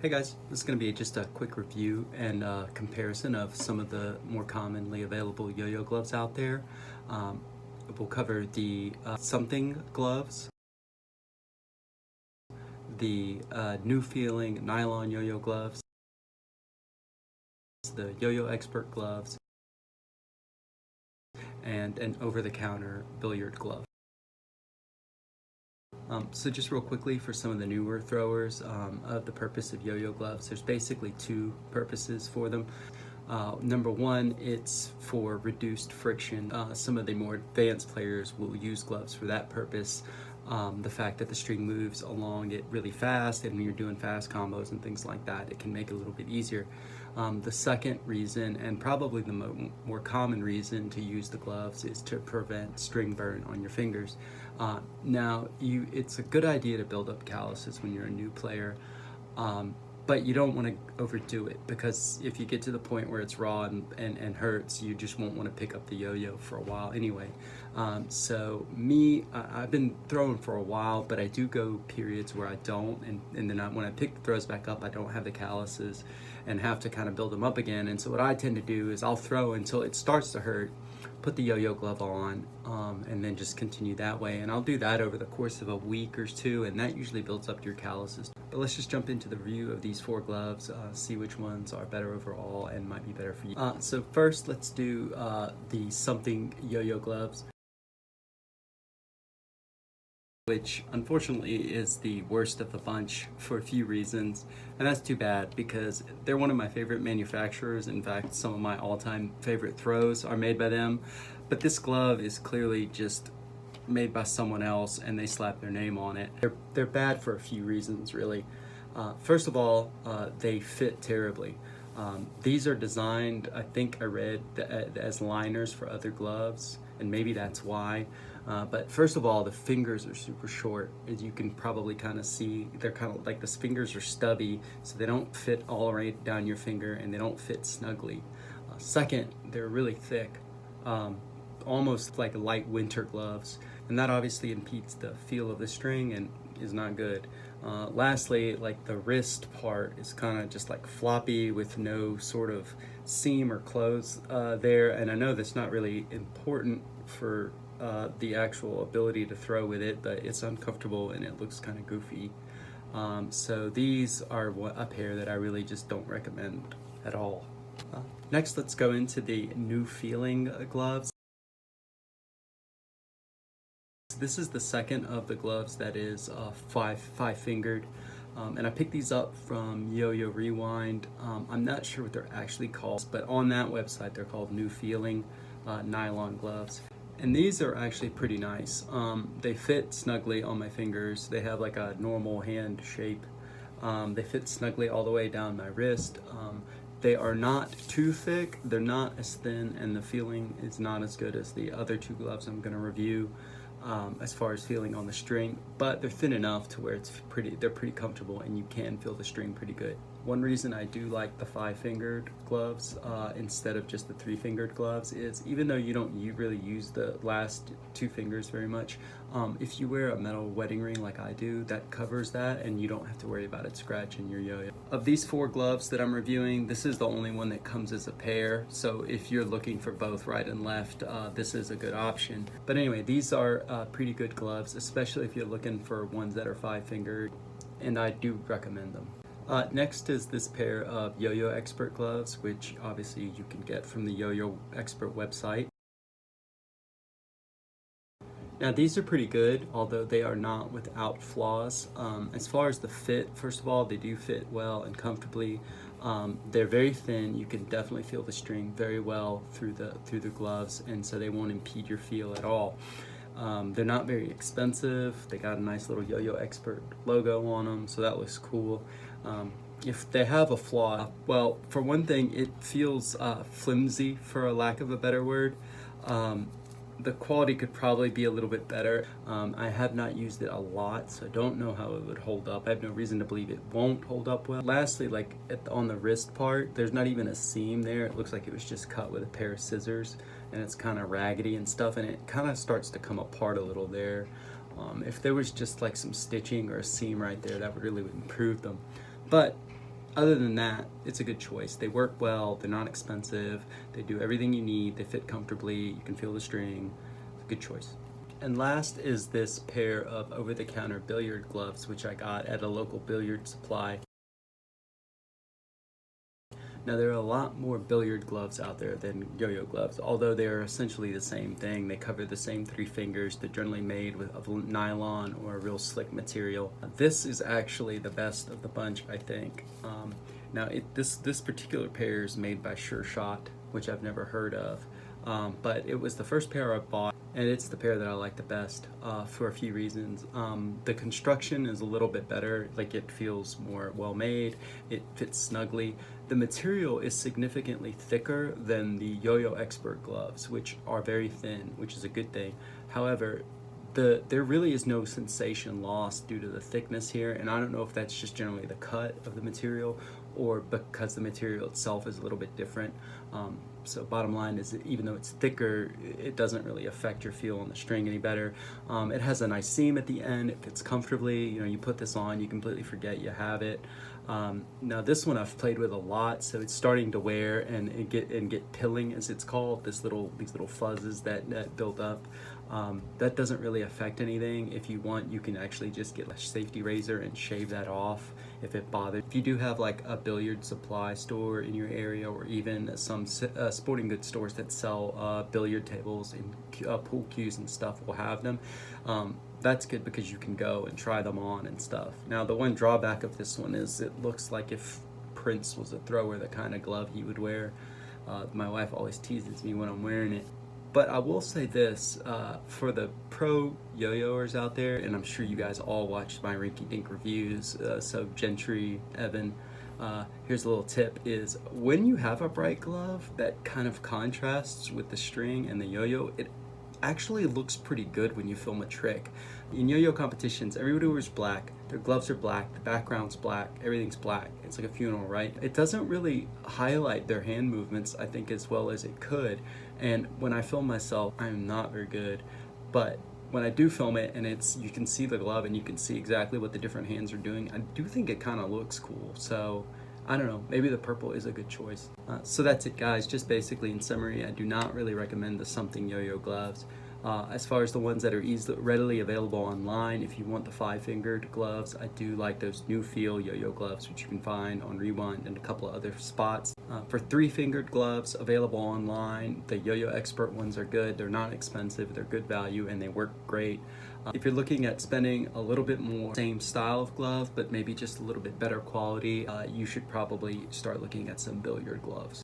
Hey guys, this is going to be just a quick review and comparison of some of the more commonly available yo-yo gloves out there. Um, we'll cover the something gloves, the new feeling nylon yo-yo gloves, the yo-yo expert gloves, and an over-the-counter billiard glove. So just real quickly for some of the newer throwers of the purpose of yo-yo gloves, there's basically two purposes for them. Number one, it's for reduced friction. Some of the more advanced players will use gloves for that purpose. The fact that the string moves along it really fast, and when you're doing fast combos and things like that, it can make it a little bit easier. The second reason, and probably the more common reason to use the gloves, is to prevent string burn on your fingers. It's a good idea to build up calluses when you're a new player. But you don't want to overdo it, because if you get to the point where it's raw and hurts, you just won't want to pick up the yo-yo for a while anyway. I've been throwing for a while, but I do go periods where I don't, and then when I pick the throws back up, I don't have the calluses and have to kind of build them up again. And so what I tend to do is I'll throw until it starts to hurt, put the yo-yo glove on, and then just continue that way. And I'll do that over the course of a week or two, and that usually builds up your calluses. But let's just jump into the review of these four gloves, see which ones are better overall and might be better for you. So first, let's do the something yo-yo gloves, which unfortunately is the worst of the bunch for a few reasons. And that's too bad, because they're one of my favorite manufacturers. In fact, some of my all-time favorite throws are made by them. But this glove is clearly just made by someone else, and they slap their name on it. They're bad for a few reasons, really. First of all, they fit terribly. These are designed, I think I read, as liners for other gloves, and maybe that's why. But first of all, the fingers are super short. As you can probably kind of see, they're kind of like, the fingers are stubby, so they don't fit all right down your finger, and they don't fit snugly. Second, they're really thick, almost like light winter gloves, and that obviously impedes the feel of the string and is not good. Lastly, like, the wrist part is kind of just like floppy with no sort of seam or close there, and I know that's not really important for the actual ability to throw with it, but it's uncomfortable and it looks kind of goofy. So these are a pair that I really just don't recommend at all. Next, let's go into the new feeling gloves. This is the second of the gloves that is five-fingered, and I picked these up from Yo-Yo Rewind. I'm not sure what they're actually called, but on that website they're called New Feeling nylon gloves. And these are actually pretty nice. They fit snugly on my fingers. They have like a normal hand shape. They fit snugly all the way down my wrist. They are not too thick, they're not as thin, and the feeling is not as good as the other two gloves I'm going to review as far as feeling on the string, but they're thin enough to where they're pretty comfortable, and you can feel the string pretty good. One reason I do like the five-fingered gloves instead of just the three-fingered gloves is, even though you don't really use the last two fingers very much, if you wear a metal wedding ring like I do, that covers that, and you don't have to worry about it scratching your yo-yo. Of these four gloves that I'm reviewing, this is the only one that comes as a pair, so if you're looking for both right and left, this is a good option. But anyway, these are pretty good gloves, especially if you're looking for ones that are five-fingered, and I do recommend them. Next is this pair of Yo-Yo Expert gloves, which obviously you can get from the Yo-Yo Expert website. Now, these are pretty good, although they are not without flaws. As far as the fit, first of all, they do fit well and comfortably. They're very thin. You can definitely feel the string very well through the gloves, and so they won't impede your feel at all. They're not very expensive. They got a nice little Yo-Yo Expert logo on them, so that looks cool. If they have a flaw, well, for one thing, it feels flimsy, for a lack of a better word. The quality could probably be a little bit better. I have not used it a lot, so I don't know how it would hold up. I have no reason to believe it won't hold up well. Lastly, like on the wrist part, there's not even a seam there. It looks like it was just cut with a pair of scissors, and it's kind of raggedy and stuff, and it kind of starts to come apart a little there. If there was just like some stitching or a seam right there, that would really improve them. But Other than that, it's a good choice. They work well, they're not expensive, they do everything you need, they fit comfortably, you can feel the string. It's a good choice. And last is this pair of over-the-counter billiard gloves, which I got at a local billiard supply. Now, there are a lot more billiard gloves out there than yo-yo gloves, although they are essentially the same thing. They cover the same 3 fingers. They're generally made of nylon or a real slick material. This is actually the best of the bunch, I think. Now, this particular pair is made by Sure Shot, which I've never heard of, but it was the first pair I bought, and it's the pair that I like the best for a few reasons. The construction is a little bit better, like it feels more well made, it fits snugly. The material is significantly thicker than the Yo-Yo Expert gloves, which are very thin, which is a good thing. However, there really is no sensation lost due to the thickness here, and I don't know if that's just generally the cut of the material or because the material itself is a little bit different. So bottom line is that even though it's thicker, it doesn't really affect your feel on the string any better. It has a nice seam at the end, it fits comfortably. You know, you put this on, you completely forget you have it. Now this one I've played with a lot, so it's starting to wear and get pilling, as it's called. These little fuzzes that build up. That doesn't really affect anything. If you want, you can actually just get a safety razor and shave that off if it bothers. If you do have like a billiard supply store in your area, or even some sporting goods stores that sell billiard tables and pool cues and stuff will have them. That's good because you can go and try them on and stuff. Now, the one drawback of this one is it looks like if Prince was a thrower, the kind of glove he would wear. My wife always teases me when I'm wearing it. But I will say this, for the pro yo-yoers out there, and I'm sure you guys all watched my rinky-dink reviews, so Gentry, Evan, here's a little tip, is when you have a bright glove that kind of contrasts with the string and the yo-yo, it actually looks pretty good when you film a trick. In yo-yo competitions, everybody wears black, their gloves are black, the background's black, everything's black. It's like a funeral, right? It doesn't really highlight their hand movements, I think, as well as it could. And when I film myself, I'm not very good, but when I do film it and you can see the glove and you can see exactly what the different hands are doing, I do think it kind of looks cool. So I don't know, maybe the purple is a good choice. So that's it, guys. Just basically in summary, I do not really recommend the Something Yo-Yo gloves. As far as the ones that are readily available online, if you want the 5-fingered gloves, I do like those New Feel Yo-Yo gloves, which you can find on Rewind and a couple of other spots. For 3-fingered gloves available online, the Yo-Yo Expert ones are good. They're not expensive, they're good value, and they work great. If you're looking at spending a little bit more, same style of glove, but maybe just a little bit better quality, you should probably start looking at some billiard gloves.